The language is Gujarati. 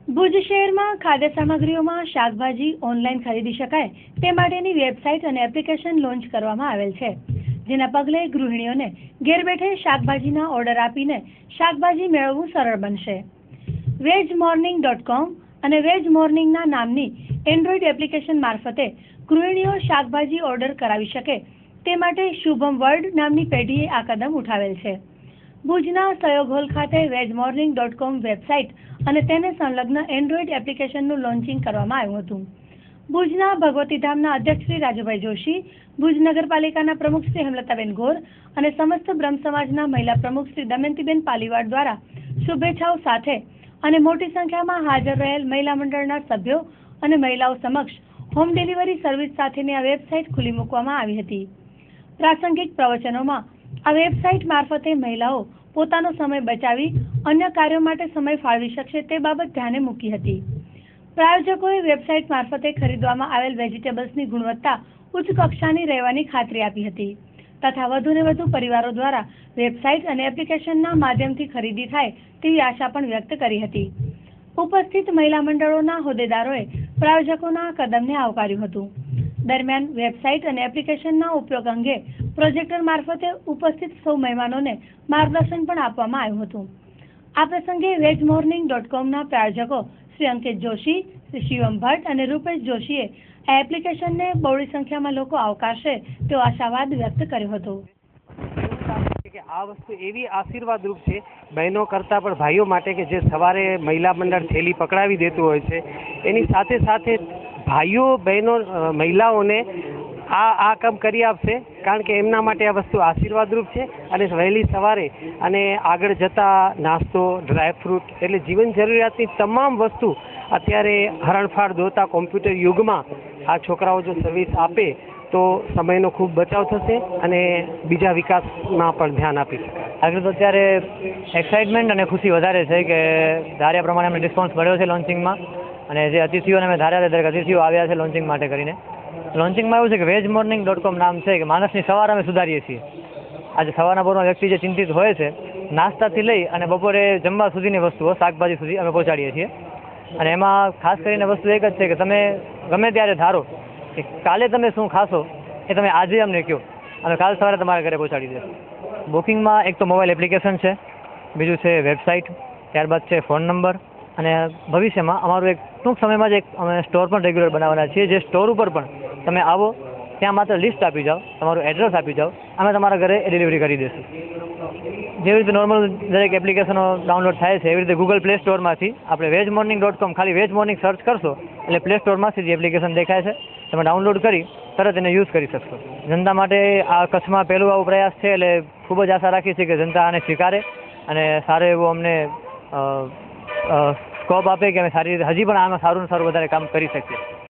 ભુજ શહેરમાં ખાદ્ય સામગ્રીઓમાં શાકભાજી ઓનલાઈન ખરીદી શકાય તે માટેની વેબસાઇટ અને એપ્લિકેશન લોન્ચ કરવામાં આવેલ છે, જેના પગલે ગૃહિણીઓને ઘેર બેઠે શાકભાજીના ઓર્ડર આપીને શાકભાજી મેળવવું સરળ બનશે. vegmorning.com અને વેજ મોર્નિંગના નામની એન્ડ્રોઇડ એપ્લિકેશન મારફતે ગૃહિણીઓ શાકભાજી ઓર્ડર કરાવી શકે તે માટે શુભમ વર્લ્ડ નામની પેઢીએ આ કદમ ઉઠાવેલ છે. ભુજના સહયોગ હોલ ખાતે vegmorning.com વેબસાઇટ અને તેને સંલગ્ન એન્ડ્રોઇડ એપ્લિકેશનનું લોન્ચિંગ કરવામાં આવ્યું હતું. ભુજના ભગવતીધામના અધ્યક્ષ શ્રી રાજુભાઈ જોશી, ભુજ નગરપાલિકાના પ્રમુખ શ્રી હેમલતાબેન ગોર અને સમસ્ત બ્રહ્મ સમાજના મહિલા પ્રમુખ શ્રી દમયંતીબેન પાલીવાડ દ્વારા શુભેચ્છાઓ સાથે અને મોટી સંખ્યામાં હાજર રહેલ મહિલા મંડળના સભ્યો અને મહિલાઓ સમક્ષ હોમ ડિલિવરી સર્વિસ સાથેની આ વેબસાઇટ ખુલ્લી મૂકવામાં આવી હતી. પ્રાસંગિક પ્રવચનોમાં આ વેબસાઇટ મારફતે મહિલાઓ પોતાનો સમય બચાવી અન્ય કાર્યો માટે સમય ફાળવી શકશે તે બાબત ધ્યાને મૂકી હતી. પ્રાયોજકોએ વેબસાઇટ મારફતે ખરીદવામાં આવેલ વેજીટેબલ્સની ગુણવત્તા ઉચ્ચ કક્ષાની રહેવાની ખાતરી આપી હતી તથા વધુને વધુ પરિવારો દ્વારા વેબસાઇટ અને એપ્લિકેશનના માધ્યમથી ખરીદી થાય તેવી આશા પણ વ્યક્ત કરી હતી. ઉપસ્થિત મહિલા મંડળોના હોદ્દેદારોએ પ્રાયોજકોના આ કદમને આવકાર્યું હતું. દરમિયાન વેબસાઇટ અને એપ્લિકેશનના ઉપયોગ અંગે પ્રોજેક્ટર મારફતે ઉપસ્થિત સૌ મહેમાનોને માર્ગદર્શન પણ આપવામાં આવ્યું હતું. આ પ્રસંગે vegmorning.comના પ્રાયોજકો શ્રી અંકિત જોશી, શ્રી શિવમ ભટ્ટ અને રૂપેશ જોશીએ આ એપ્લિકેશનને બહોળી સંખ્યામાં લોકો આવકારશે તેવો આશાવાદ વ્યક્ત કર્યો હતો. આ વસ્તુ એવી આશીર્વાદરૂપ છે બહેનો કરતાં પણ ભાઈઓ માટે કે જે સવારે મહિલા મંડળ થેલી પકડાવી દેતું હોય છે, એની સાથે સાથે ભાઈઓ બહેનો મહિલાઓને આ કામ કરી આપશે, કારણ કે એમના માટે આ વસ્તુ આશીર્વાદરૂપ છે. અને વહેલી સવારે અને આગળ જતા નાસ્તો, ડ્રાયફ્રૂટ એટલે જીવન જરૂરિયાતની તમામ વસ્તુ અત્યારે હરણફાળ દોતા કોમ્પ્યુટર યુગમાં આ છોકરાઓ જો સર્વિસ આપે તો સમયનો ખૂબ બચાવ થશે અને બીજા વિકાસમાં પણ ધ્યાન આપી શકાય. આગળ તો અત્યારે એક્સાઇટમેન્ટ અને ખુશી વધારે છે કે ધાર્યા પ્રમાણે અમને રિસ્પોન્સ મળ્યો છે લોન્ચિંગમાં, અને જે અતિથિઓને અમે ધાર્યા દરેક અતિથિઓ આવ્યા છે લોન્ચિંગ માટે કરીને. લોન્ચિંગમાં એવું છે કે vegmorning.com નામ છે કે માણસની સવાર અમે સુધારીએ છીએ. આજે સવારના પોરમાં વ્યક્તિ જે ચિંતિત હોય છે, નાસ્તાથી લઈ અને બપોરે જમવા સુધીની વસ્તુઓ, શાકભાજી સુધી અમે પહોંચાડીએ છીએ. અને એમાં ખાસ કરીને વસ્તુ એક જ છે કે તમે ગમે ત્યારે ધારો કે કાલે તમે શું ખાશો એ તમે આજે અમને કહો, અમે કાલ સવારે તમારા ઘરે પહોંચાડી દઈશું. બુકિંગમાં એક તો મોબાઈલ એપ્લિકેશન છે, બીજું છે વેબસાઇટ, ત્યારબાદ છે ફોન નંબર, અને ભવિષ્યમાં અમારું એક ટૂંક સમયમાં જ એક અમે સ્ટોર પણ રેગ્યુલર બનાવવાના છીએ. જે સ્ટોર ઉપર પણ તમે આવો ત્યાં માત્ર લિસ્ટ આપી જાઓ, તમારું એડ્રેસ આપી જાઓ, અમે તમારા ઘરે ડિલિવરી કરી દઈશું. જેવી રીતે નોર્મલ દરેક એપ્લિકેશનો ડાઉનલોડ થાય છે એવી રીતે ગૂગલ પ્લે સ્ટોરમાંથી આપણે vegmorning.com ખાલી વેજ મોર્નિંગ સર્ચ કરશો એટલે પ્લે સ્ટોરમાંથી જ એપ્લિકેશન દેખાય છે, તમે ડાઉનલોડ કરી તરત એને યુઝ કરી શકશો. જનતા માટે આ કચ્છમાં પહેલું આવો પ્રયાસ છે એટલે ખૂબ જ આશા રાખી છે કે જનતા આને સ્વીકારે અને સારો એવો અમને સ્કોપ આપે કે અમે સારી રીતે હજી પણ આમાં સારું વધારે કામ કરી શકીએ.